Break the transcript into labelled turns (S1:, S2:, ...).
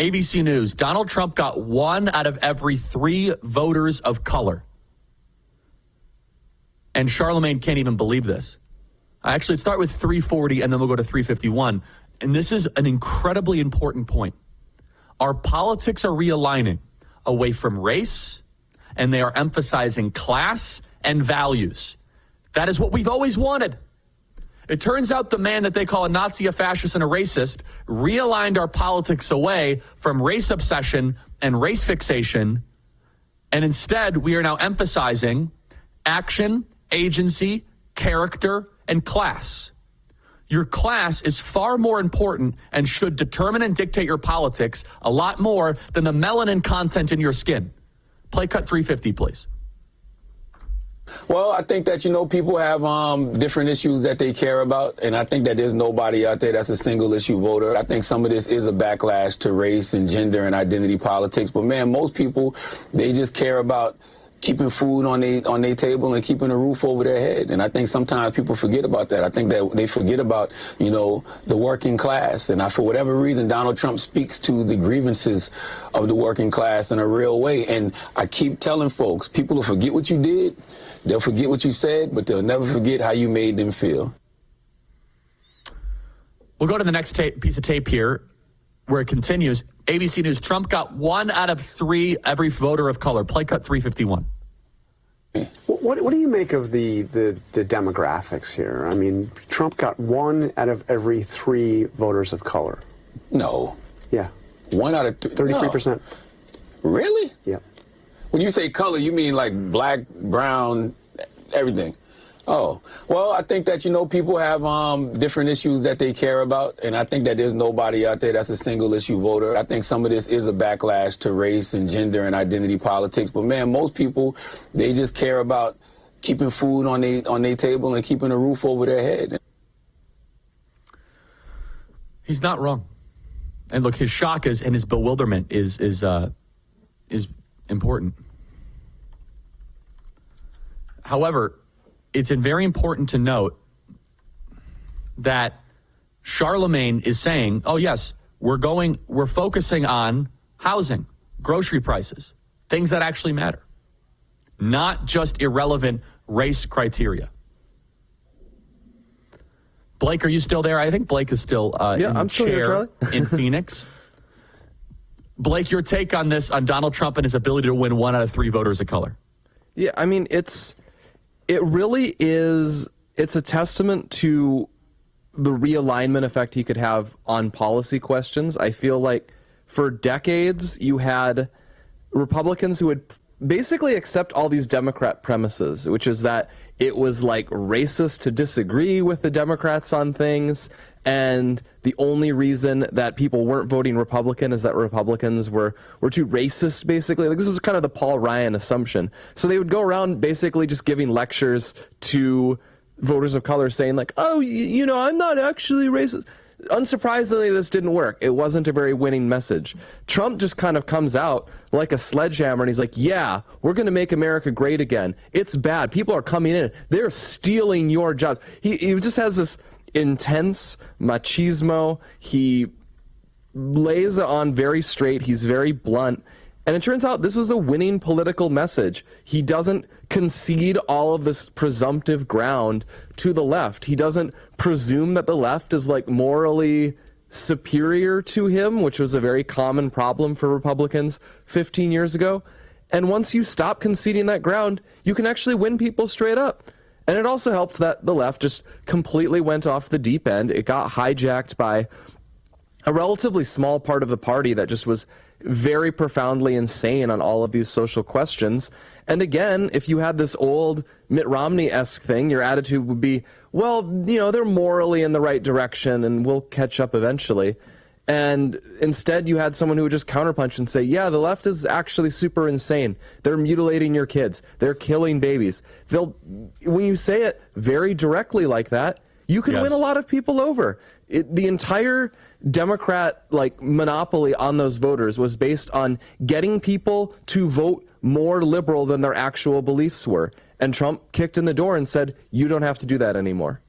S1: ABC News, Donald Trump got 1 out of every 3 voters of color. And Charlemagne can't even believe this. Actually, let's start with 340 and then we'll go to 351. And this is an incredibly important point. Our politics are realigning away from race, and they are emphasizing class and values. That is what we've always wanted. It turns out the man that they call a Nazi, a fascist, and a racist realigned our politics away from race obsession and race fixation, and instead we are now emphasizing action, agency, character, and class. Your class is far more important and should determine and dictate your politics a lot more than the melanin content in your skin. Play cut 350, please.
S2: Well, I think that, people have different issues that they care about, and I think that there's nobody out there that's a single issue voter. I think some of this is a backlash to race and gender and identity politics, but man, most people, they just care about keeping food on their table and keeping a roof over their head. And I think sometimes people forget about that. I think that they forget about, the working class. And for whatever reason, Donald Trump speaks to the grievances of the working class in a real way. And I keep telling folks, people will forget what you did, they'll forget what you said, but they'll never forget how you made them feel.
S1: We'll go to the next piece of tape here where it continues. ABC News, Trump got 1 out of 3 every voter of color. Play cut 351.
S3: What do you make of the demographics here? I mean, Trump got 1 out of every 3 voters of color.
S2: No.
S3: Yeah.
S2: 1 out of
S3: 33%.
S2: No. Really?
S3: Yeah.
S2: When you say color, you mean like black, brown, everything? Oh, well, I think that, people have different issues that they care about, and I think that there's nobody out there that's a single issue voter. I think some of this is a backlash to race and gender and identity politics, but man, most people, they just care about keeping food on their table and keeping a roof over their head.
S1: He's not wrong. And look, his shock and his bewilderment is important. However, it's very important to note that Charlemagne is saying, oh, yes, we're focusing on housing, grocery prices, things that actually matter, not just irrelevant race criteria. Blake, are you still there? I think Blake is still in
S4: I'm
S1: the
S4: still
S1: chair
S4: here, Charlie.
S1: in Phoenix. Blake, your take on this, on Donald Trump and his ability to win 1 out of 3 voters of color?
S4: Yeah, I mean, it really is, it's a testament to the realignment effect he could have on policy questions. I feel like for decades you had Republicans who would basically accept all these Democrat premises, which is that it was like racist to disagree with the Democrats on things, and the only reason that people weren't voting Republican is that Republicans were too racist, basically. Like, this was kind of the Paul Ryan assumption. So they would go around basically just giving lectures to voters of color saying like, oh, I'm not actually racist. Unsurprisingly, this didn't work. It wasn't a very winning message. Trump just kind of comes out like a sledgehammer, and he's like, yeah, we're going to make America great again. It's bad. People are coming in. They're stealing your jobs. He just has this intense machismo. He lays it on very straight. He's very blunt. And it turns out this was a winning political message. He doesn't concede all of this presumptive ground to the left. He doesn't presume that the left is like morally superior to him, which was a very common problem for Republicans 15 years ago. And once you stop conceding that ground, you can actually win people straight up. And it also helped that the left just completely went off the deep end. It got hijacked by a relatively small part of the party that just was very profoundly insane on all of these social questions. And again, if you had this old Mitt Romney-esque thing, your attitude would be, well, they're morally in the right direction and we'll catch up eventually. And instead you had someone who would just counterpunch and say, yeah, the left is actually super insane. They're mutilating your kids. They're killing babies. When you say it very directly like that, you can win a lot of people over. The entire Democrat monopoly on those voters was based on getting people to vote more liberal than their actual beliefs were. And Trump kicked in the door and said, you don't have to do that anymore.